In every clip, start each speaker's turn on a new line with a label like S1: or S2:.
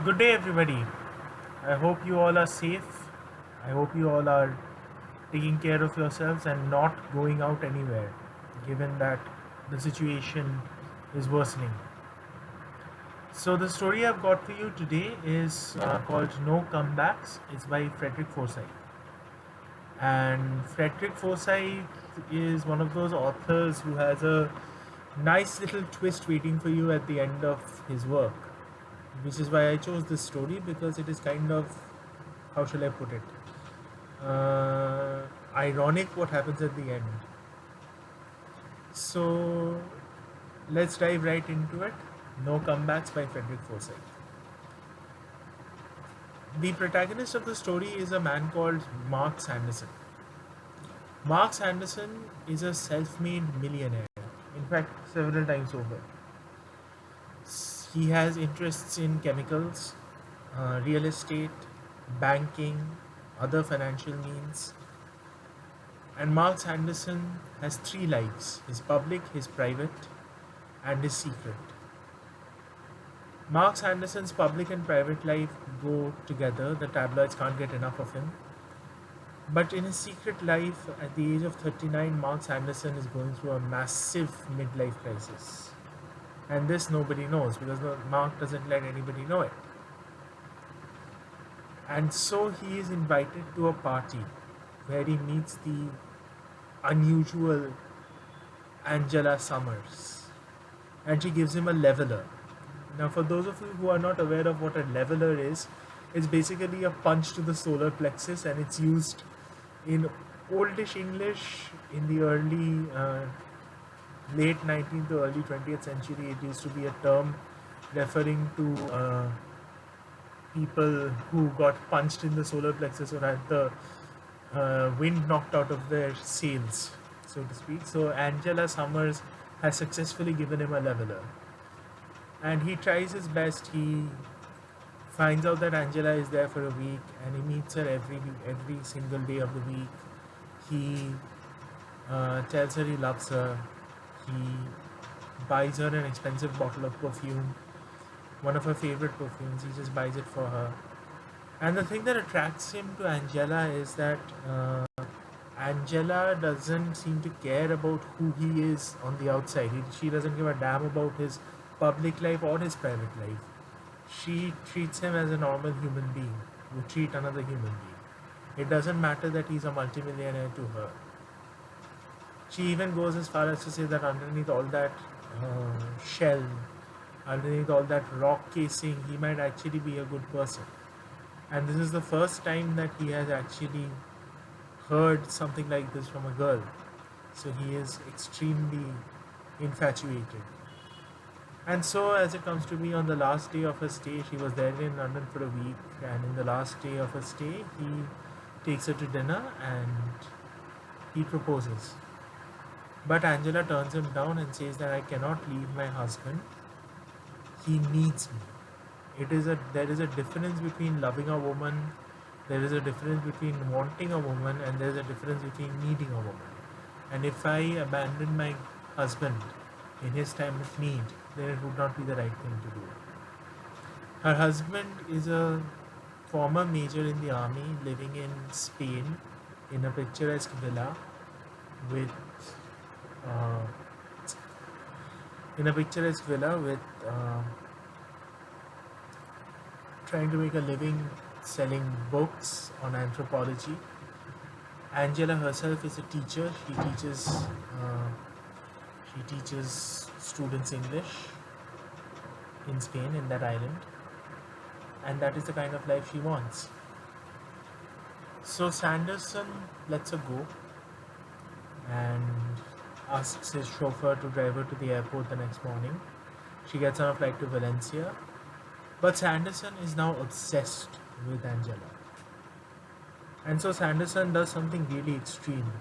S1: Good day, everybody. I hope you all are safe. I hope you all are taking care of yourselves and not going out anywhere, given that the situation is worsening. So, the story I've got for you today is called No Comebacks. It's by Frederick Forsyth. And Frederick Forsyth is one of those authors who has a nice little twist waiting for you at the end of his work, which is why I chose this story because it is kind of, how shall I put it, ironic what happens at the end. So let's dive right into it. No Comebacks by Frederick Forsyth. The protagonist of the story is a man called Mark Sanderson. Mark Sanderson is a self made millionaire, in fact, several times over. He has interests in chemicals, real estate, banking, other financial means. And Mark Sanderson has three lives: his public, his private, and his secret. Mark Sanderson's public and private life go together. The tabloids can't get enough of him. But in his secret life, at the age of 39, Mark Sanderson is going through a massive midlife crisis. And this nobody knows because Mark doesn't let anybody know it. And so he is invited to a party where he meets the unusual Angela Summers. And she gives him a leveler. Now, for those of you who are not aware of what a leveler is, it's basically a punch to the solar plexus, and it's used in oldish English in the late 19th to early 20th century. It used to be a term referring to people who got punched in the solar plexus or had the wind knocked out of their sails, so to speak. So Angela Summers has successfully given him a leveler, and he tries his best. He finds out that Angela is there for a week, and he meets her every single day of the week. He tells her he loves her. He buys her an expensive bottle of perfume, one of her favorite perfumes. He just buys it for her. And the thing that attracts him to Angela is that Angela doesn't seem to care about who he is on the outside. She doesn't give a damn about his public life or his private life. She treats him as a normal human being would treat another human being. It doesn't matter that he's a multimillionaire to her. She even goes as far as to say that underneath all that shell, underneath all that rock casing, he might actually be a good person. And this is the first time that he has actually heard something like this from a girl. So he is extremely infatuated. And so, as it comes to be, on the last day of her stay, she was there in London for a week, and in the last day of her stay, he takes her to dinner and he proposes. But Angela turns him down and says that I cannot leave my husband. He needs me. There is a difference between loving a woman, there is a difference between wanting a woman, and there is a difference between needing a woman. And if I abandon my husband in his time of need, then it would not be the right thing to do. Her husband is a former major in the army living in Spain in a picturesque villa with uh, uh, trying to make a living selling books on anthropology. Angela herself is a teacher. She teaches students English in Spain, in that island, and that is the kind of life she wants. So Sanderson lets her go and asks his chauffeur to drive her to the airport the next morning. She gets on a flight to Valencia, but Sanderson is now obsessed with Angela. And so Sanderson does something really extreme.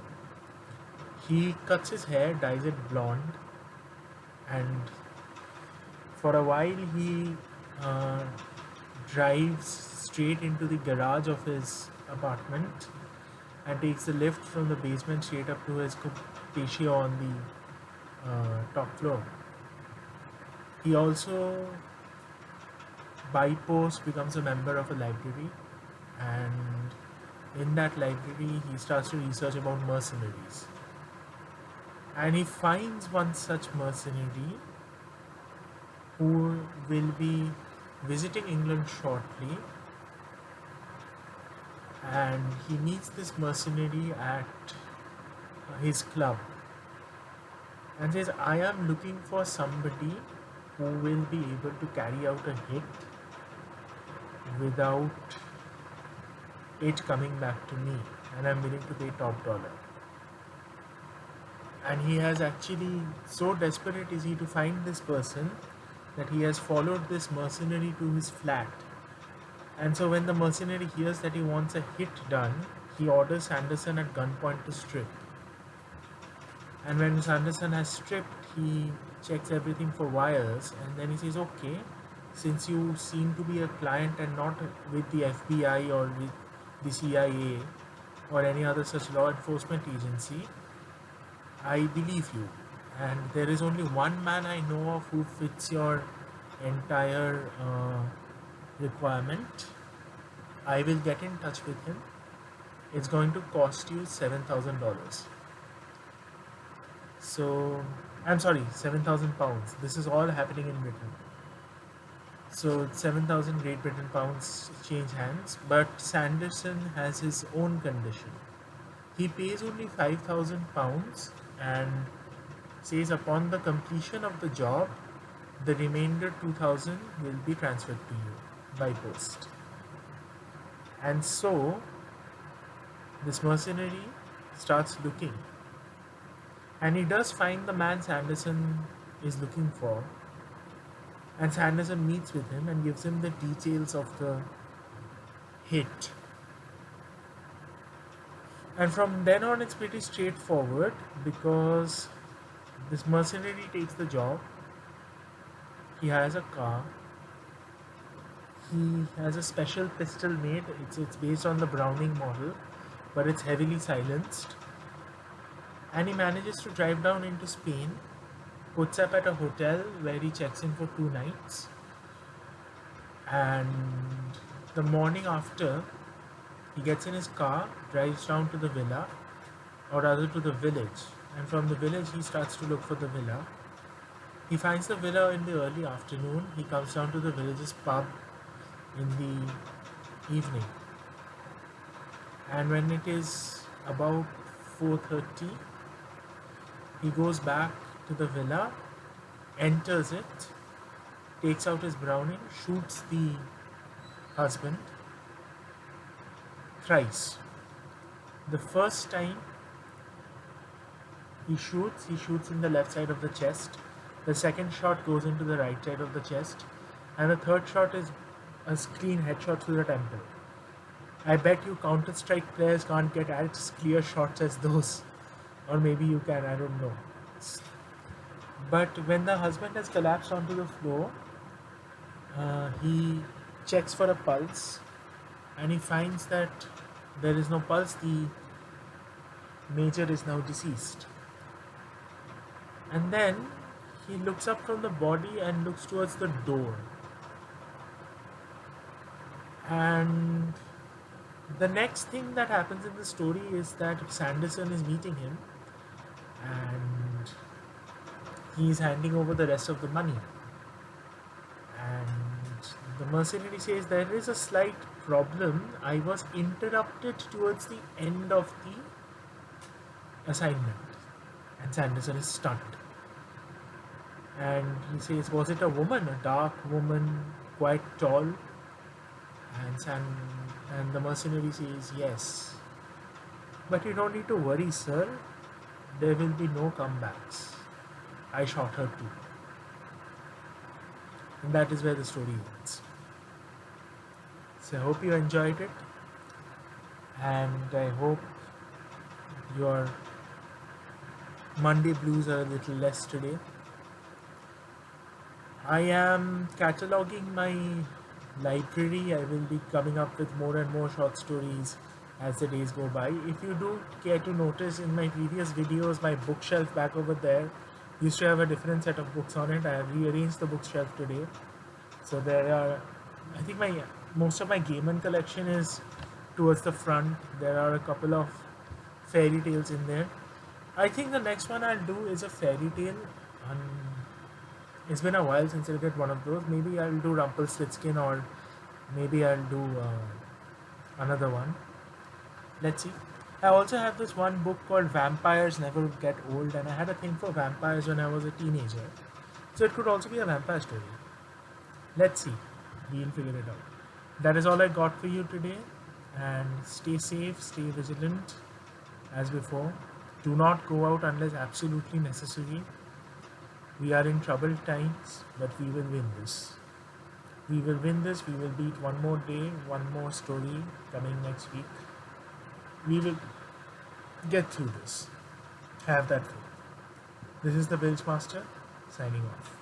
S1: He cuts his hair, dyes it blonde, and for a while he uh, drives straight into the garage of his apartment and takes the lift from the basement straight up to his patio on the top floor. He also By post becomes a member of a library, and in that library he starts to research about mercenaries, and he finds one such mercenary who will be visiting England shortly, and he meets this mercenary at his club and says, I am looking for somebody who will be able to carry out a hit without it coming back to me, and I'm willing to pay top dollar. And he has actually, so desperate is he to find this person, that he has followed this mercenary to his flat. And so when the mercenary hears that he wants a hit done, he orders Sanderson at gunpoint to strip. And when Sanderson has stripped, he checks everything for wires, and then he says, okay, since you seem to be a client and not with the FBI or with the CIA or any other such law enforcement agency, I believe you. And there is only one man I know of who fits your entire requirement. I will get in touch with him. It's going to cost you $7,000. So, I'm sorry, 7,000 pounds. This is all happening in Britain. So 7,000 Great Britain pounds change hands, but Sanderson has his own condition. He pays only 5,000 pounds and says upon the completion of the job, the remainder 2,000 will be transferred to you by post. And so this mercenary starts looking, and he does find the man Sanderson is looking for, and Sanderson meets with him and gives him the details of the hit. And from then on, it's pretty straightforward, because this mercenary takes the job. He has a car. He has a special pistol made. It's based on the Browning model, but it's heavily silenced. And he manages to drive down into Spain, puts up at a hotel where he checks in for 2 nights. And the morning after, he gets in his car, drives down to the villa, or rather to the village. And from the village, he starts to look for the villa. He finds the villa in the early afternoon. He comes down to the village's pub in the evening. And when it is about 4:30, he goes back to the villa, enters it, takes out his Browning, shoots the husband thrice. The first time he shoots in the left side of the chest. The second shot goes into the right side of the chest, and the third shot is a clean headshot through the temple. I bet you Counter-Strike players can't get as clear shots as those. Or maybe you can, I don't know. But when the husband has collapsed onto the floor, he checks for a pulse, and he finds that there is no pulse. The major is now deceased. And then he looks up from the body and looks towards the door. And the next thing that happens in the story is that Sanderson is meeting him, and he is handing over the rest of the money. And the mercenary says, there is a slight problem. I was interrupted towards the end of the assignment. And Sanderson is stunned. And he says, was it a woman, a dark woman, quite tall? And the mercenary says, yes. But you don't need to worry, sir. There will be no comebacks. I shot her too. And that is where the story ends. So I hope you enjoyed it. And I hope your Monday blues are a little less today. I am cataloging my library. I will be coming up with more and more short stories as the days go by. If you do care to notice, in my previous videos, my bookshelf back over there used to have a different set of books on it. I have rearranged the bookshelf today. So there are I think my most of my Game and collection is towards the front. There are a couple of fairy tales in there. I think the next one I'll do is a fairy tale. Um, it's been a while since I did one of those. Maybe I'll do Rumpelstiltskin, or maybe I'll do another one. Let's see. I also have this one book called Vampires Never Get Old, and I had a thing for vampires when I was a teenager. So it could also be a vampire story. Let's see. We'll figure it out. That is all I got for you today. And stay safe, stay vigilant as before. Do not go out unless absolutely necessary. We are in troubled times, but we will win this. We will win this. We will beat one more day, one more story coming next week. We will get through this. Have that faith. This is the Bilge Master signing off.